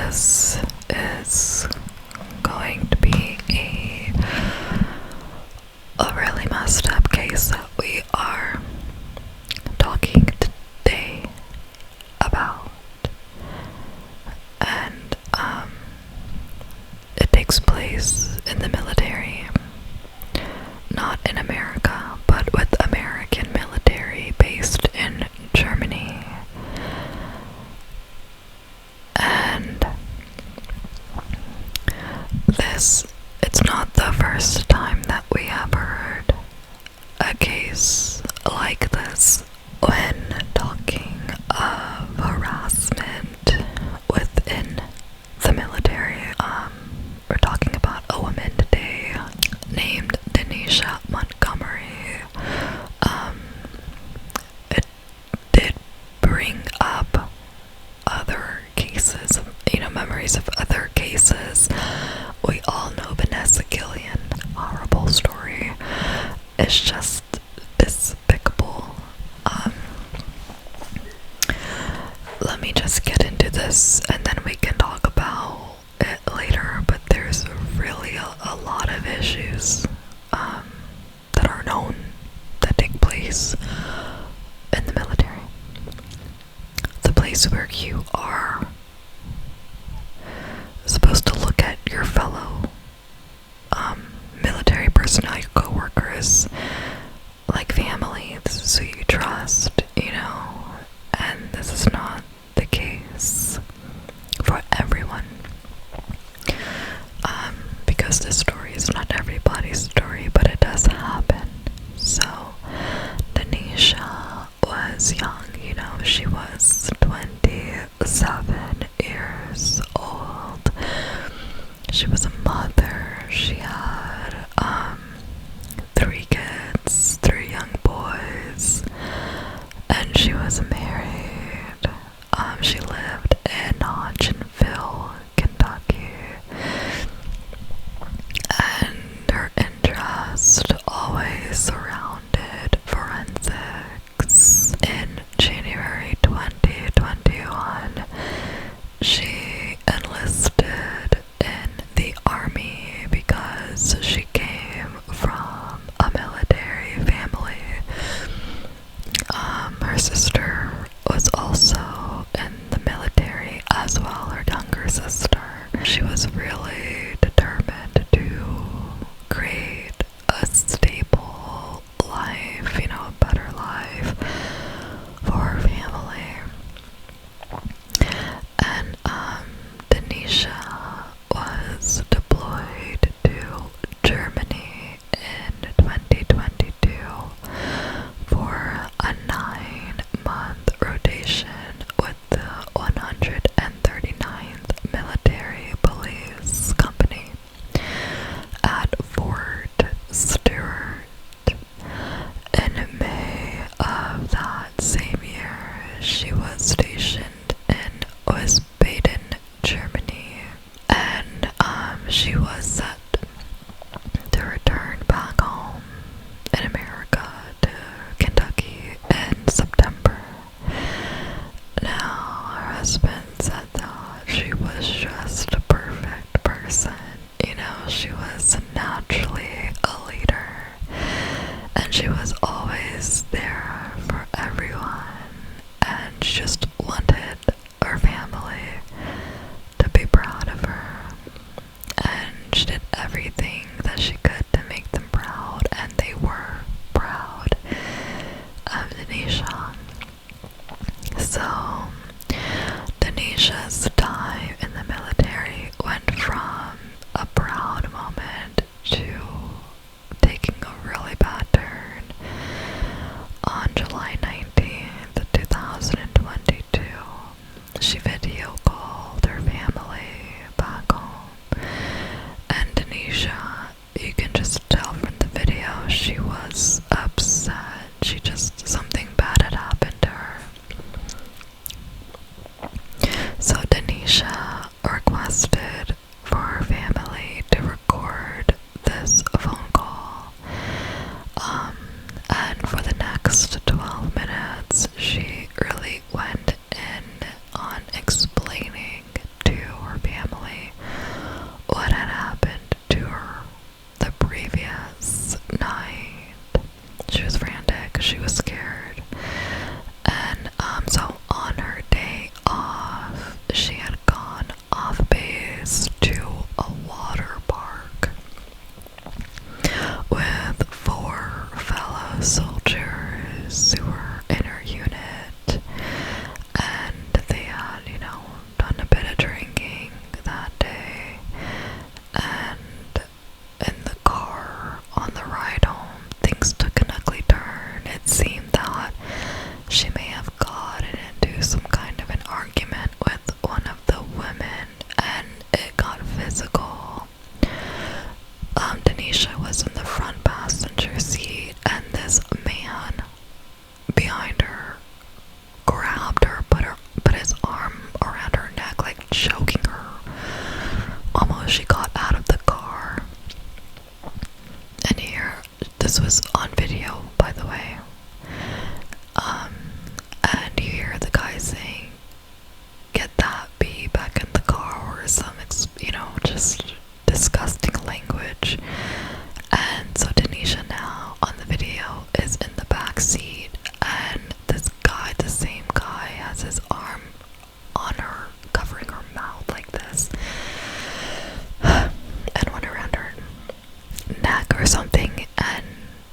this is going to be a really messed up case that we are talking today about. And it takes place in the military, not in America, but with American military based in Germany. And it's not the first time that we have heard a case like this when talking of harassment within the military. We're talking about a woman today named Denisha Montgomery. It did bring up other cases, memories of other cases. We all know Vanessa Gillian. Horrible story. It's just despicable. Let me just get into this and then we can talk about it later, but there's really a lot of issues that are known that take place in the military. The place where you are supposed to look at your fellow military personnel, your co-workers, like family. This is who you trust, and this is not the case for everyone. Because this story is not everybody's story, but it does happen. So, Denisha was young, she was 27 years old. She was a mother. She had 3 kids, 3 young boys, and she was married. She lived in Hodgenville, Kentucky, and her interest always surrounded forensics. In January 2021, she enlisted in the army because she came from a military family. Her sister was also in the military as well, her younger sister. She was really determined to create a stable life, a better life for her family. And Denisha was deployed to Germany in 2022 for a 9-month rotation with the 139th Military Police Company at Fort Stewart. In May of that same year, she was stationed in Wiesbaden, Germany, and she was set to return back home in America to Kentucky in September. Now, her husband said that she was just a perfect person. She was naturally a leader, and she was always there for everyone, and she just wanted her family to be proud of her, and she did everything that she could to make them proud, and they were proud of Denisha. So, Denisha's time in the military went from a proud moment to taking a really bad turn. On July 19th, 2022, she video called her family back home, and Denisha, you can just tell from the video, she was upset. Something bad had happened to her. So Denisha she may have gotten into some kind of an argument with one of the women and it got physical. Denisha was in the front passenger seat and this man behind her grabbed her, put his arm around her neck, like choking her. Almost she got out of the car. And here, this was on video, by the way. And you hear the guy saying, "Get that bee back in the car," or some, just disgusting language. And so Denisha now on the video is in the back seat, and this guy, the same guy, has his arm on her, covering her mouth like this, and one around her neck or something, and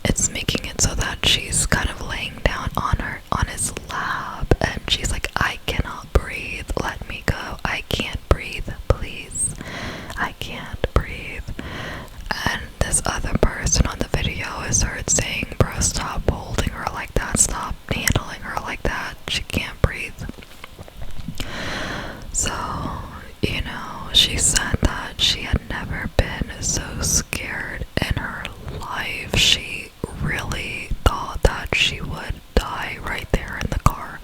it's making it so that she's kind of laying down on his lap, and she's like, "I cannot breathe, let me go, I can't breathe, please, I can't breathe." And this other person on the video is heard saying, "Bro, stop holding her like that, stop handling her like that, she can't breathe." So, she said that she had never been so scared in her life. She really thought that she would die right there in the car.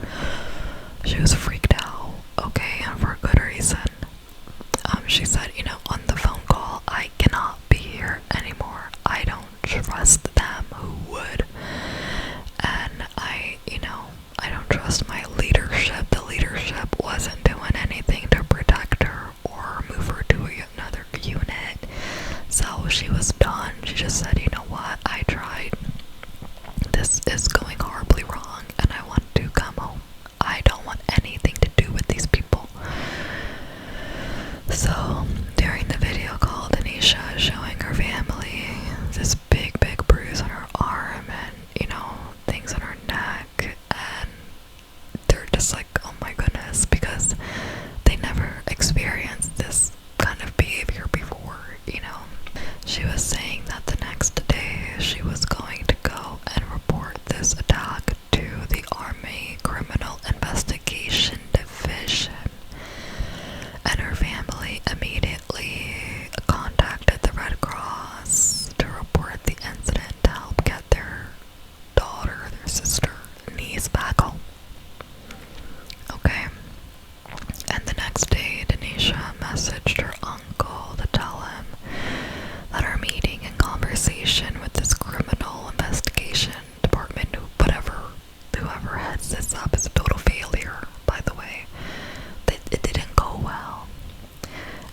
She was freaked out, okay, and for good reason. She said, on the phone call, "I cannot be here anymore. I don't trust them. Who would? And I don't trust my leadership. The leadership wasn't doing anything to protect her or move her to another unit." So she was done. She just said, "You know what? I tried. This is going horribly wrong and I want to come home. I don't want anything to do with these people." So during the video call, Denisha is showing her family this big bruise on her arm and, things on her neck, and they're just like, "Oh my goodness," because they never experienced this kind of behavior before. She was saying that the next day she was going to go and report this attack to the Army Criminal Investigation Division, and her family immediately contacted the Red Cross to report the incident to help get their daughter, their sister, niece back home. Okay. And the next day, Denisha messaged her uncle to tell him that her meeting and conversation with this criminal investigation department, whoever heads this up, is a total failure, by the way. It didn't go well.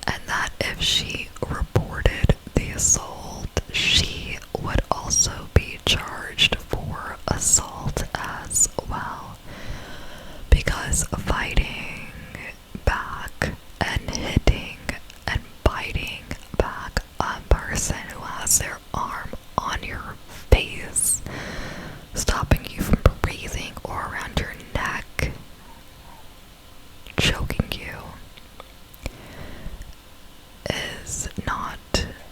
And that if she reported the assault, she would also be charged for assault as well. Because fighting back and hitting and biting back a person who has their arm on your face, stopping you from breathing, or around your neck, choking you, is not,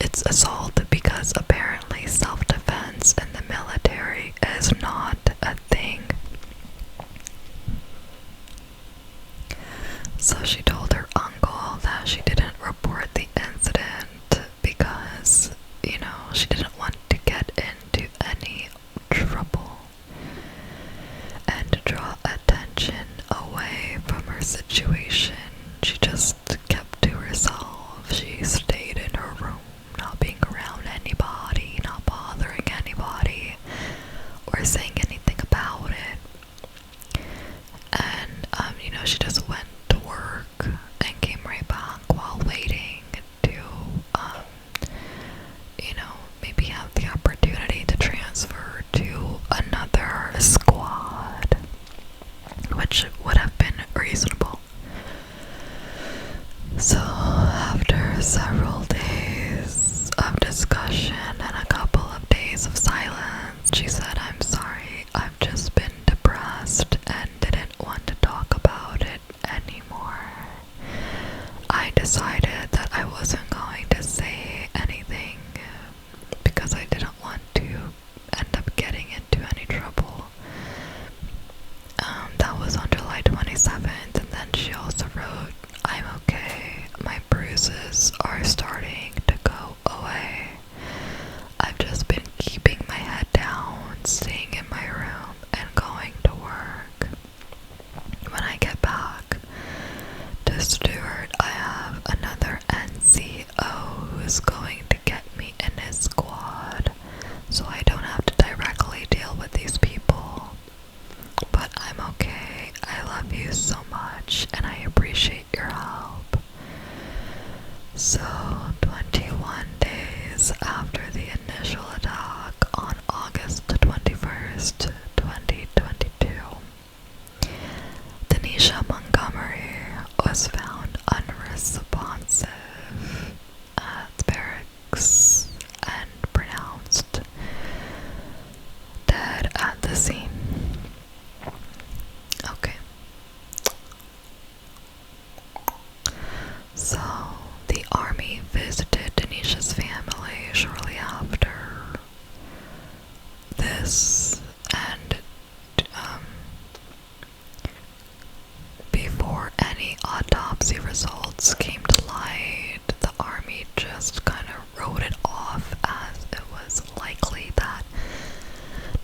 it's assault, because apparently self-defense in the military is not a thing. So she told her uncle that she didn't report the incident because, she didn't want to get into any trouble and to draw attention away from her situation. She just kept to herself. She stayed in her room, not being around anybody, not bothering anybody, or saying anything about it. And, she just went to work and came right back while waiting to, maybe have the opportunity to transfer to another squad, which would have been reasonable. So, after several days of discussion and a couple of days of silence, she said, "I'm sorry, I've just been depressed and didn't want to talk about it anymore. I decided that I wasn't going to say anything because I didn't want to end up getting into any trouble. love you so much and I appreciate your help. So, 21 days after the initial attack on August 21st, 2022, Denisha Montgomery was found unresponsive at barracks and pronounced dead at the scene. Okay. So, the army visited Denisha's family shortly after this, and before any autopsy results came to light, the army just kind of wrote it off as it was likely that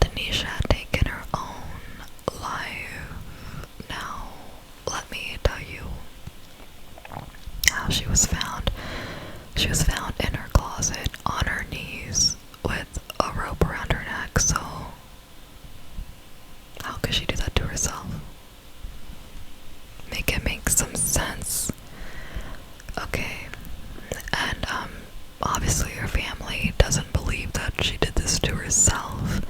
Denisha had taken her own life. Now, let me tell you how she was found. She was found in her closet on her knees with a rope around her neck, so how could she do that to herself? Make it make some sense. Okay, and obviously her family doesn't believe that she did this to herself,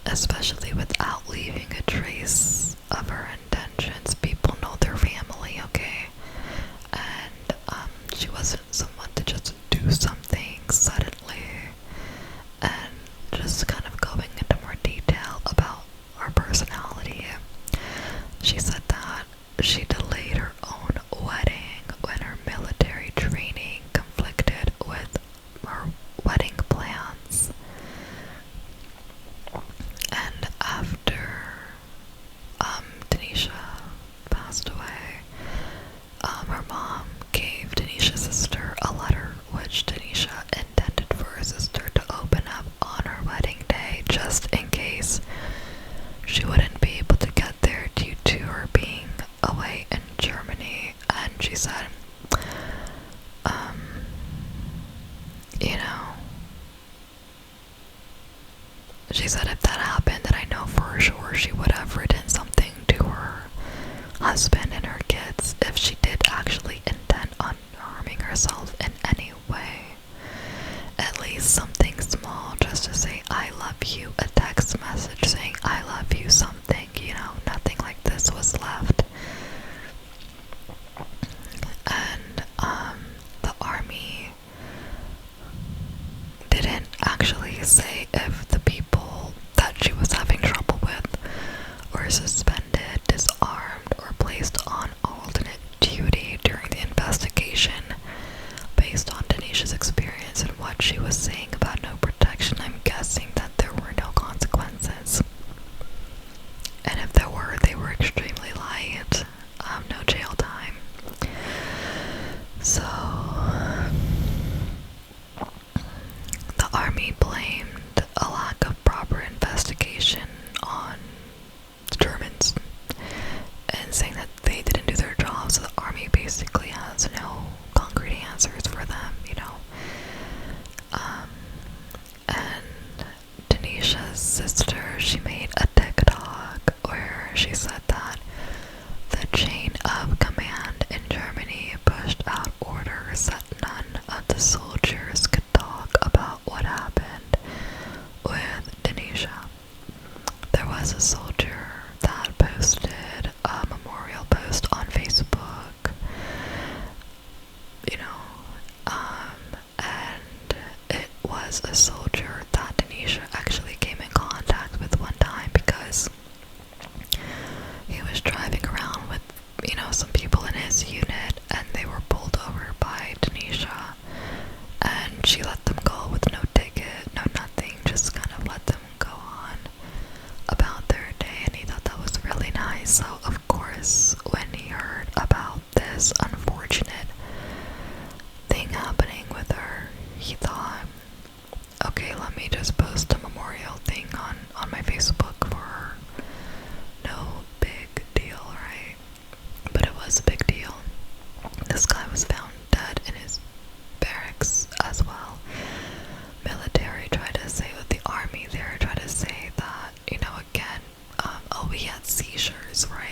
especially without leaving a trace of her intentions. People know their family, okay? And she wasn't someone to just do something suddenly. And just kind of going into more detail about her personality, she said that she delayed her own wedding when her military training conflicted with her wedding plans. And after Denisha passed away, her mom gave Denisha's sister a letter which Denisha intended for her sister to open up on her wedding day just in case she wouldn't be able to get there due to her being away in Germany. And she said, you know, she said if that happened, then I know for sure she would have written something to her husband and her kids if she did actually intend on harming herself in any way. At least something small, just to say I love you, a text message saying I love you, something, you know, nothing like this was left. And the army didn't actually say if the people that she was having trouble with were suspended, disarmed, or placed on alternate duty during the investigation. Based on Denisha's experience and what she was saying about no protection, I'm guessing that there were no consequences. And if there were, they were extremely light. No jail time. So, the army blamed a lack of proper investigation on the Germans and saying that they didn't do their job, so the army basically has no concrete answers for them, you know. And Denisha's sister, she made a TikTok where she said that the chain of command in Germany pushed out orders that none of the soldiers could talk about what happened with Denisha. There was a soldier that posted a memorial post on Facebook, you know, and it was a soldier that Denisha actually came in contact with one time because he was driving around with, you know, some people in his unit, and they were pulled over by Denisha, and she let them go with no ticket, no nothing, just kind of let them go on about their day, and he thought that was really nice. So of course, when he heard about this unfortunate thing happening with her, he thought, okay, let me just post a memorial thing on my Facebook for her. No big deal, right? But it was a big deal. This guy was found dead in his barracks as well. Military tried to say, with the army there, tried to say that, you know, again, oh, he had seizures, right?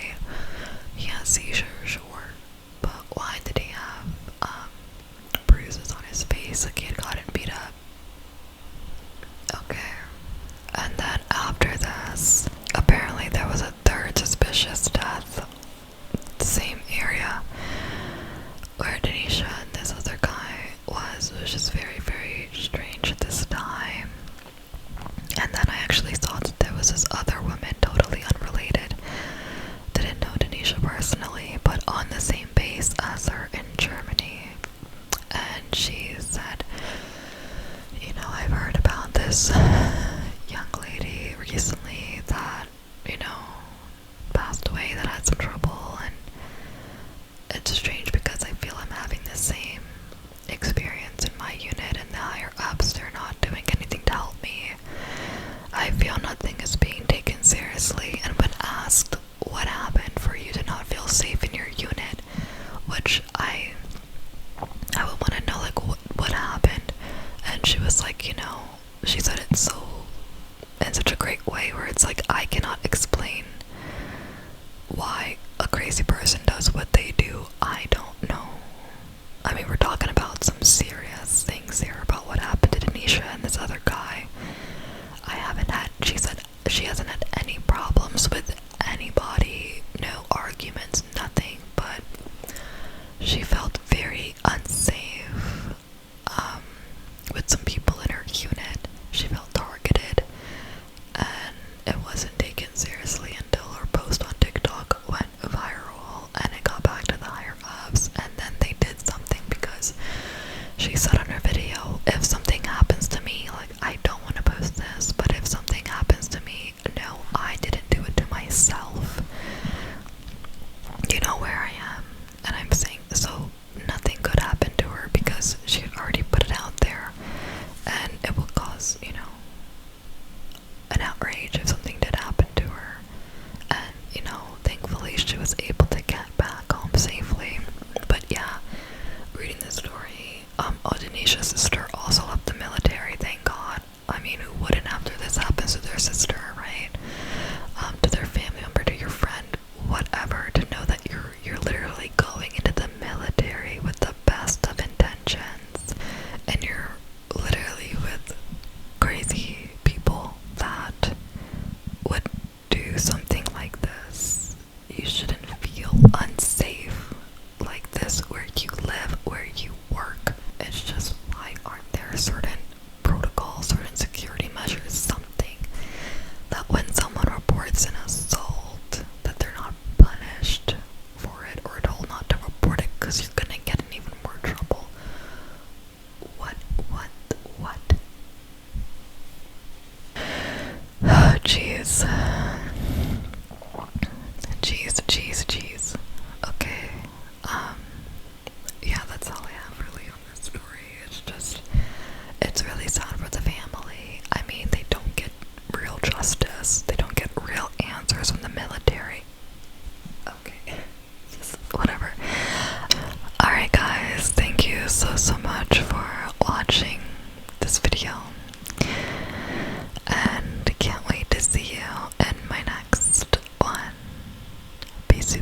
Denisha personally, but on the same base as her in Germany. And she said, you know, I've heard about this young lady recently that, you know, passed away, that had some trouble, and it's strange because I feel I'm having the same experience in my unit, and the higher ups, they're not doing anything to help me. I feel nothing is being taken seriously, and when asked what happened for you to not feel safe in your unit, which I would want to know, like, what happened, and she was like, you know, she said it so, in such a great way, where it's like, I cannot explain why a crazy person does what they do. I don't know. I mean, we're talking about some serious things here about what happened to Denisha and this other guy. She said she hasn't had any problems with anybody, no arguments, nothing, but she felt very unsafe with some people in her unit. She felt targeted, and it wasn't taken seriously until her post on TikTok went viral, and it got back to the higher ups, and then they did something, because she said on her video, if something happens to me, like, I don't want to post this, but if something happens to me, no, I didn't do it to myself. You know where I am, and I'm saying, so nothing could happen to her because she had already put it out there, and it will cause, you know, an outrage if something did happen to her. And, you know, thankfully she was able to get back home safely. But yeah, reading the story, Denisha's sister also left the military, thank God. I mean, who wouldn't after this happens to their sister, right? To their family member, to your friend, whatever, to know that you're literally going into the military with the best of intentions, and you're literally with crazy people that would do something like this. You shouldn't feel unsafe like this where you live, where you work. It's just, why aren't there certain protocols, certain security measures, something that when someone reports an assault, that they're not punished for it or told not to report it because you're gonna get in even more trouble? What? Jeez. Jeez. Okay. Yeah, that's all I have really on this story. It's really sad for the family. I mean, they don't get real justice. They don't get real answers from the military. Okay. Just whatever. Alright guys, thank you so much for watching this video. And can't wait to see you in my next one. Peace.